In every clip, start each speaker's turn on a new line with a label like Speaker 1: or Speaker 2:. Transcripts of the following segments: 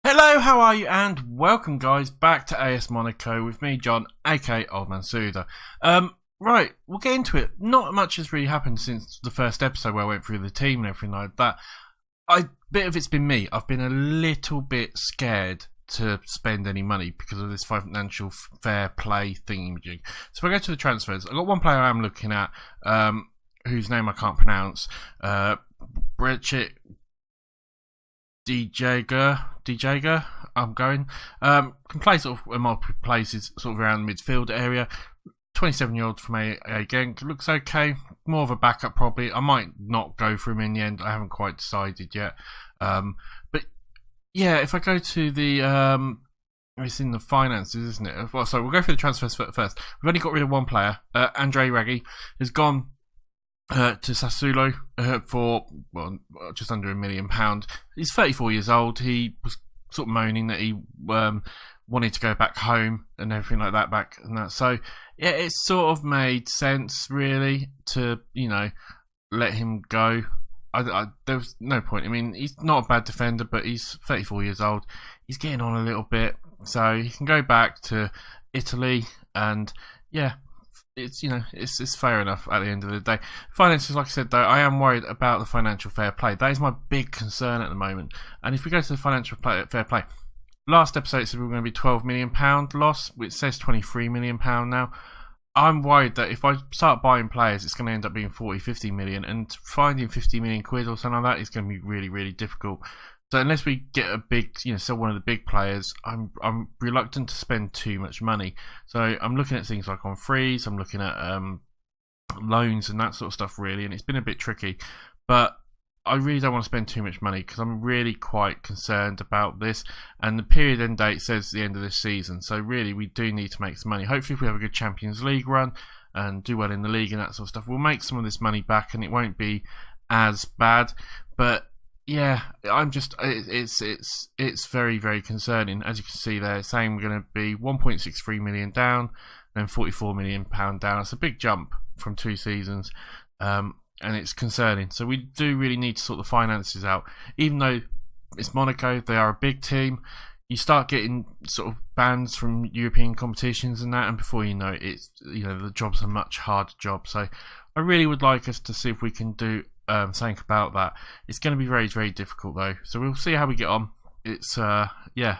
Speaker 1: Hello, how are you? And welcome, guys, back to AS Monaco with me, John, aka Old Man Sudor. Right, we'll get into it. Not much has really happened since the first episode where I went through the team and everything like that. Bit of it's been me. I've been a little bit scared to spend any money because of this financial fair play thingy. So if I go to the transfers, I've got one player I'm looking at, whose name I can't pronounce. Brechet DJger, I'm going. Can play sort of in multiple places, sort of around the midfield area. 27-year-old from A again, looks okay. More of a backup probably. I might not go for him in the end. I haven't quite decided yet. But yeah, if I go to the it's in the finances, isn't it? Well, so we'll go through the transfers first. We've only got rid of one player. Andre Raggi has gone to Sassuolo for just under £1 million. He's 34 years old. He was sort of moaning that he wanted to go back home and everything like that back and that. So yeah, it sort of made sense really to let him go. There was no point. I mean, he's not a bad defender, but he's 34 years old. He's getting on a little bit, so he can go back to Italy, and yeah. It's fair enough at the end of the day. Finances, like I said, though, I am worried about the financial fair play. That is my big concern at the moment. And if we go to the financial fair play, last episode it said we were going to be £12 million loss. It says £23 million now. I'm worried that if I start buying players, it's going to end up being 40-50 million, and finding 50 million quid or something like that is going to be really, really difficult. So unless we get a big, sell one of the big players, I'm reluctant to spend too much money. So I'm looking at things like on frees, I'm looking at loans and that sort of stuff really, and it's been a bit tricky. But I really don't want to spend too much money because I'm really quite concerned about this. And the period end date says the end of this season, so really we do need to make some money. Hopefully if we have a good Champions League run and do well in the league and that sort of stuff, we'll make some of this money back and it won't be as bad. But yeah, it's very, very concerning. As you can see there, saying we're going to be 1.63 million down, then 44 million pound down. That's a big jump from 2 seasons, and it's concerning. So we do really need to sort the finances out. Even though it's Monaco, they are a big team. You start getting sort of bans from European competitions and that, and before you know it, it's the job's a much harder job. So I really would like us to see if we can do something about that. It's going to be very, very difficult though, so we'll see how we get on. It's yeah,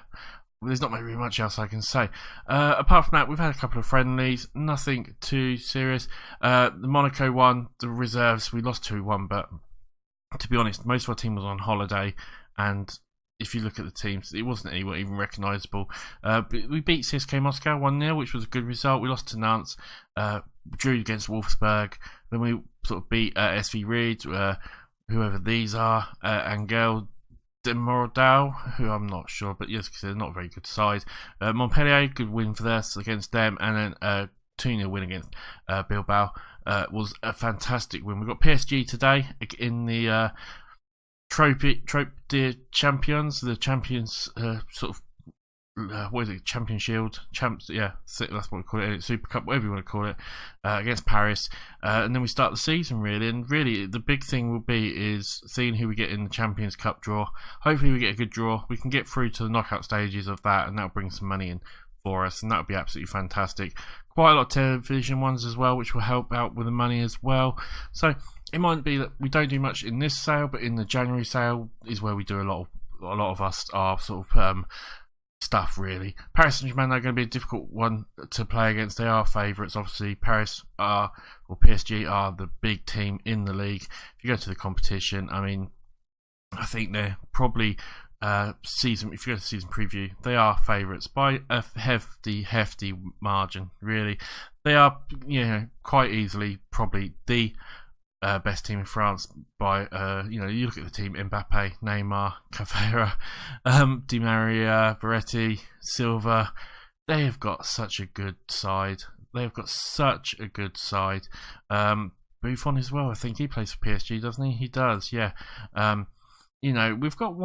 Speaker 1: there's not really much else I can say. Apart from that, we've had a couple of friendlies, nothing too serious. The Monaco one, the reserves, we lost 2-1, but to be honest, most of our team was on holiday, and if you look at the teams, it wasn't anyone even recognisable. But we beat CSK Moscow 1-0, which was a good result. We lost to Nantes, drew against Wolfsburg, then we sort of beat SV Reed, whoever these are, Angel Demordau, who I'm not sure, but yes, because they're not a very good side. Montpellier, good win for us against them, and then 2-0 win against Bilbao was a fantastic win. We've got PSG today in the Trophee de Champions, the Champions sort of what is it? Champion Shield, Champs, yeah, that's what we call it. Super Cup, whatever you want to call it, against Paris, and then we start the season really. And really, the big thing will be is seeing who we get in the Champions Cup draw. Hopefully, we get a good draw. We can get through to the knockout stages of that, and that'll bring some money in for us, and that'll be absolutely fantastic. Quite a lot of television ones as well, which will help out with the money as well. So it might be that we don't do much in this sale, but in the January sale is where we do a lot of our sort of stuff really. Paris Saint-Germain are going to be a difficult one to play against. They are favourites, obviously. PSG are the big team in the league. If you go to the competition, I mean, I think they're probably if you go to season preview, they are favourites by a hefty margin really. They are quite easily probably the best team in France by you look at the team: Mbappe, Neymar, Cavera, Di Maria, Verratti, Silva. They have got such a good side. Buffon as well. I think he plays for PSG, doesn't he? He does, yeah. We've got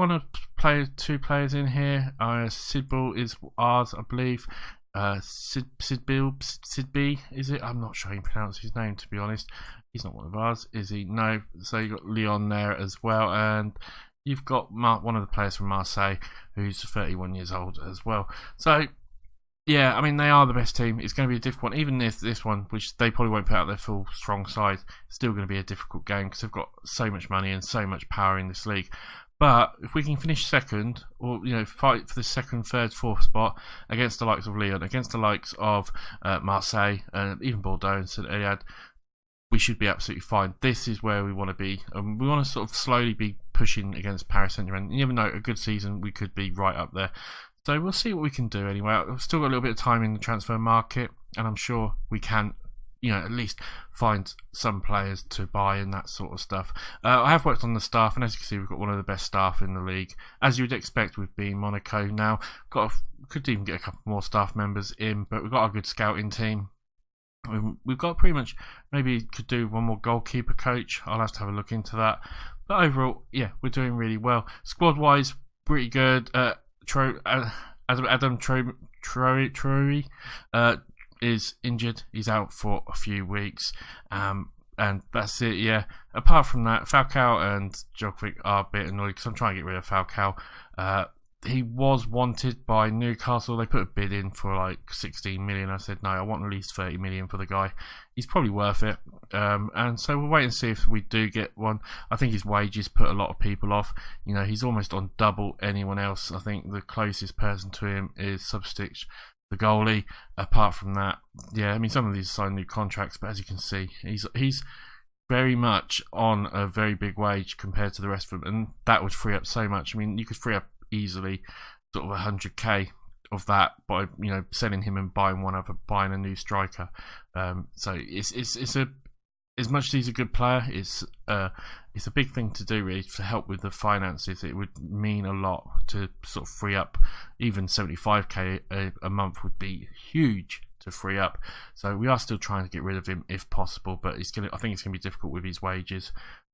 Speaker 1: two players in here. Sidball is ours, I believe. Sidby, is it? I'm not sure how you pronounce his name, to be honest. He's not one of ours, is he? No. So you got Leon there as well, and you've got one of the players from Marseille who's 31 years old as well. So, yeah, I mean, they are the best team. It's going to be a difficult one. Even if this one, which they probably won't put out their full strong side, it's still going to be a difficult game because they've got so much money and so much power in this league. But if we can finish second, or fight for the second, third, fourth spot against the likes of Lyon, against the likes of Marseille, and even Bordeaux and St Etienne, we should be absolutely fine. This is where we want to be. We want to sort of slowly be pushing against Paris Saint-Germain. You never know, a good season, we could be right up there. So we'll see what we can do anyway. We've still got a little bit of time in the transfer market, and I'm sure we can, at least find some players to buy and that sort of stuff. I have worked on the staff, and as you can see, we've got one of the best staff in the league, as you would expect with being Monaco now. Could even get a couple more staff members in, but we've got a good scouting team. We've got pretty much, maybe could do one more goalkeeper coach. I'll have to have a look into that. But overall, yeah, we're doing really well. Squad-wise, pretty good. Adam Trophee is injured. He's out for a few weeks. And that's it, yeah. Apart from that, Falcao and Djokovic are a bit annoyed because I'm trying to get rid of Falcao. He was wanted by Newcastle. They put a bid in for like 16 million. I said, no, I want at least 30 million for the guy. He's probably worth it. And so we'll wait and see if we do get one. I think his wages put a lot of people off. He's almost on double anyone else. I think the closest person to him is Substitch, the goalie. Apart from that, yeah, I mean, some of these signed new contracts, but as you can see, he's very much on a very big wage compared to the rest of them, and that would free up so much. I mean, you could free up easily sort of 100k of that by selling him and buying a new striker. So it's as much as he's a good player, it's a big thing to do really to help with the finances. It would mean a lot to sort of free up. Even 75k a month would be huge to free up. So we are still trying to get rid of him if possible, but I think it's going to be difficult with his wages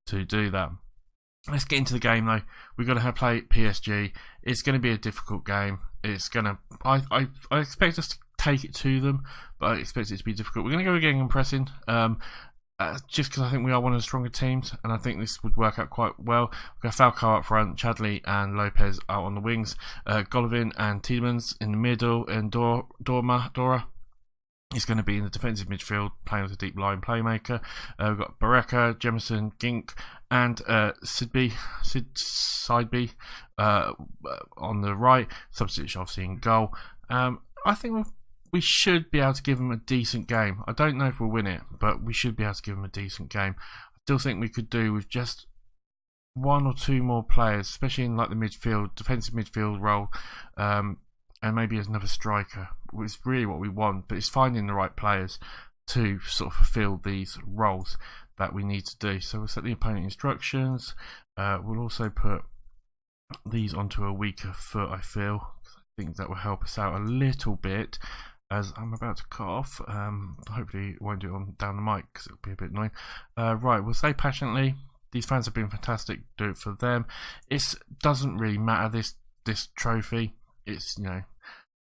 Speaker 1: to do that. Let's get into the game though. We're going to play PSG. It's going to be a difficult game. I expect us to take it to them, but I expect it to be difficult. We're going to go again and pressing, just because I think we are one of the stronger teams, and I think this would work out quite well. We've got Falcao up front, Chadli and Lopez out on the wings, Golovin and Tielemans in the middle, and Dora is going to be in the defensive midfield, playing as a deep line playmaker. We've got Barreca, Jemison, Gink, and Sideby on the right. Substitute obviously in goal. I think we should be able to give them a decent game. I don't know if we'll win it, but we should be able to give them a decent game. I still think we could do with just one or two more players, especially in like the midfield, defensive midfield role. And maybe as another striker, which is really what we want, but it's finding the right players to sort of fulfill these roles that we need to do. So we'll set the opponent instructions. We'll also put these onto a weaker foot, I feel. I think that will help us out a little bit as I'm about to cut off. Hopefully it won't do it down the mic because it'll be a bit annoying. Right, we'll say passionately, these fans have been fantastic, do it for them. It doesn't really matter, this trophy. It's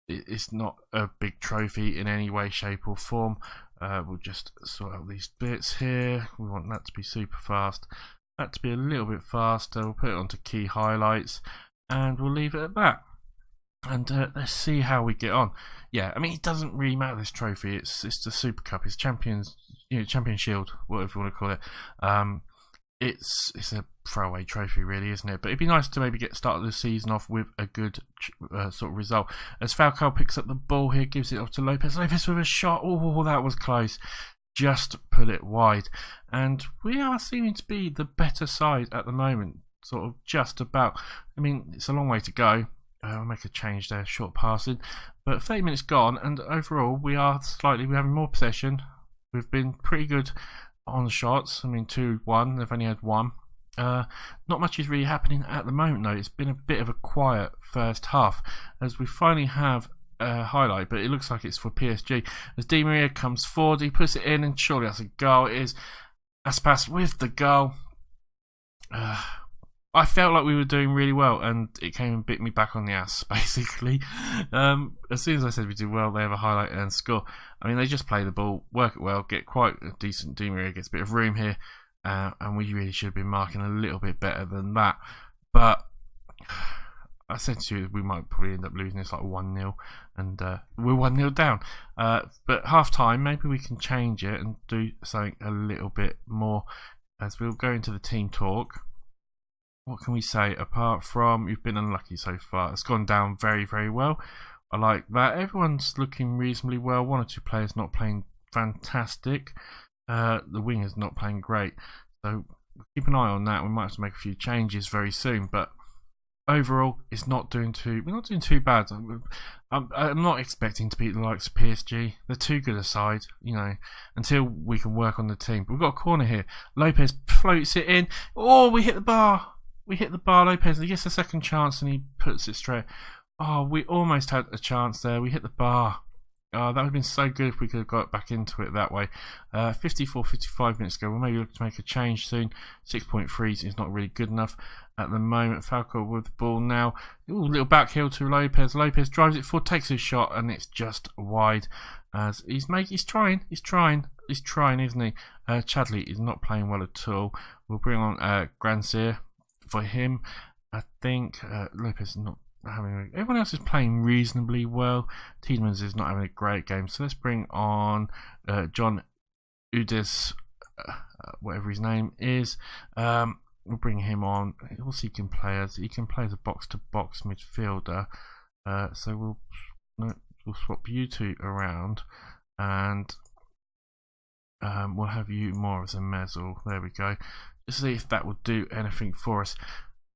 Speaker 1: it's not a big trophy in any way, shape or form. We'll just sort out these bits here. We want that to be super fast, that to be a little bit faster. We'll put it onto key highlights and we'll leave it at that. And let's see how we get on. Yeah, I mean, it doesn't really matter, this trophy. It's the Super Cup. It's Champions Shield, whatever you want to call it. It's a throwaway trophy really, isn't it? But it'd be nice to maybe get started the season off with a good sort of result. As Falcao picks up the ball here, gives it off to Lopez. Lopez with a shot. Oh, that was close. Just put it wide. And we are seeming to be the better side at the moment. Sort of just about. I mean, it's a long way to go. I'll make a change there, short passing. But 30 minutes gone, and overall we're having more possession. We've been pretty good on the shots. I mean, 2-1, they've only had one. Not much is really happening at the moment though. It's been a bit of a quiet first half as we finally have a highlight, but it looks like it's for PSG. As Di Maria comes forward, he puts it in, and surely that's a goal. It is Aspas with the goal. I felt like we were doing really well, and it came and bit me back on the ass, basically. As soon as I said we did well, they have a highlight and score. I mean, they just play the ball, work it well, get quite a decent. Di Maria gets a bit of room here, and we really should have been marking a little bit better than that. but I said to you we might probably end up losing this like 1-0, and we're 1-0 down. But half time, maybe we can change it and do something a little bit more as we'll go into the team talk. What can we say apart from you've been unlucky so far? It's gone down very, very well. I like that. Everyone's looking reasonably well. One or two players not playing fantastic. The wingers not playing great. So keep an eye on that. We might have to make a few changes very soon, but overall, we're not doing too bad. I'm not expecting to beat the likes of PSG. They're too good a side, until we can work on the team. But we've got a corner here. Lopez floats it in. Oh, we hit the bar. Lopez. He gets a second chance and he puts it straight. Oh, we almost had a chance there. We hit the bar. That would have been so good if we could have got back into it that way. 55 minutes ago. We'll maybe look to make a change soon. 6.3 is not really good enough at the moment. Falco with the ball now. Ooh, little back heel to Lopez. Lopez drives it forward, takes his shot, and it's just wide. As he's trying, isn't he? Chadley is not playing well at all. We'll bring on Grandsir for him. I think Lopez is not having. Everyone else is playing reasonably well. Tiedemans is not having a great game, so let's bring on John Udes, whatever his name is. We'll bring him on. Also, he can play as a box-to-box midfielder. So we'll swap you two around, and we'll have you more as a mezzo. There we go. Let's see if that will do anything for us.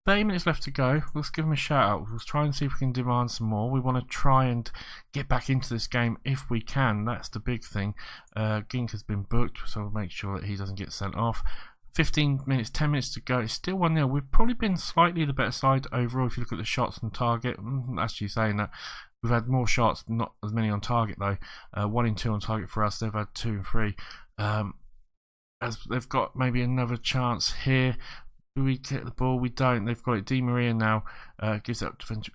Speaker 1: 30 minutes left to go. Let's give him a shout out. We'll try and see if we can demand some more. We want to try and get back into this game if we can. That's the big thing. Gink has been booked, so we'll make sure that he doesn't get sent off. 10 minutes to go. It's still 1-0. We've probably been slightly the better side overall if you look at the shots on target. Actually saying that, we've had more shots, not as many on target though. 1 in 2 on target for us. They've had 2 and 3. As they've got maybe another chance here. Do we get the ball? We don't. They've got it. Di Maria now gives up defense.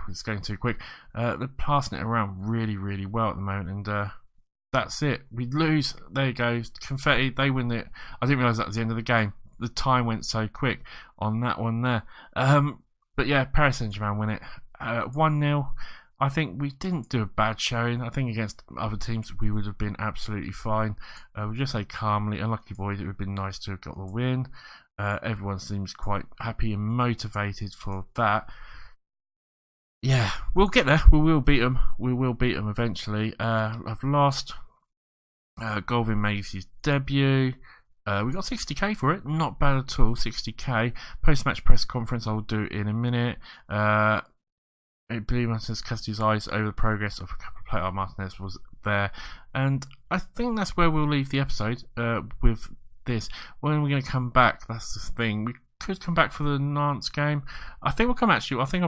Speaker 1: It's going too quick. They're passing it around really, really well at the moment, and that's it. We lose. There you go. Confetti. They win it. I didn't realise that was the end of the game. The time went so quick on that one there. But yeah, Paris Saint-Germain win it. 1-0. I think we didn't do a bad showing. I think against other teams we would have been absolutely fine. We just say calmly, unlucky boys, it would have been nice to have got the win. Everyone seems quite happy and motivated for that. Yeah, we'll get there. We will beat them. Eventually. I've lost. Golvin makes his debut. We got 60k for it. Not bad at all. 60k. Post-match press conference I'll do in a minute. Billy Martinez cast his eyes over the progress of a couple of players. Martinez was there, and I think that's where we'll leave the episode with this. When are we going to come back? That's the thing. We could come back for the Nantes game. I think I'll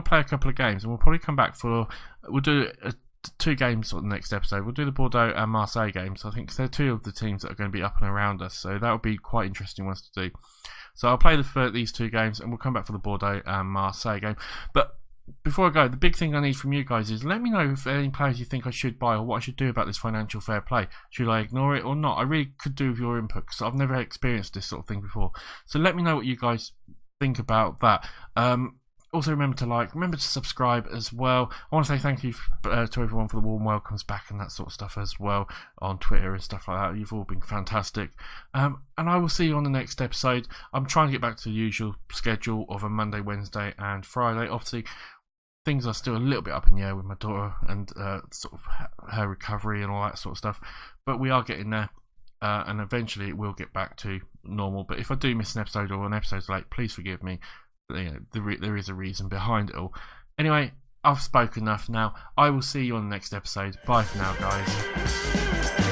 Speaker 1: play a couple of games, and we'll probably come back for. We'll do 2 games on the next episode. We'll do the Bordeaux and Marseille games. I think they're 2 of the teams that are going to be up and around us, so that'll be quite interesting ones to do. So I'll play these 2 games, and we'll come back for the Bordeaux and Marseille game. But before I go, the big thing I need from you guys is let me know if any players you think I should buy or what I should do about this financial fair play. Should I ignore it or not? I really could do with your input because I've never experienced this sort of thing before. So let me know what you guys think about that. Also remember to subscribe as well. I want to say thank you to everyone for the warm welcomes back and that sort of stuff as well on Twitter and stuff like that. You've all been fantastic. And I will see you on the next episode. I'm trying to get back to the usual schedule of a Monday, Wednesday and Friday. Obviously, things are still a little bit up in the air with my daughter and sort of her recovery and all that sort of stuff. But we are getting there. And eventually it will get back to normal. But if I do miss an episode or an episode's late, please forgive me. There is a reason behind it all. Anyway, I've spoken enough now. I will see you on the next episode. Bye for now, guys.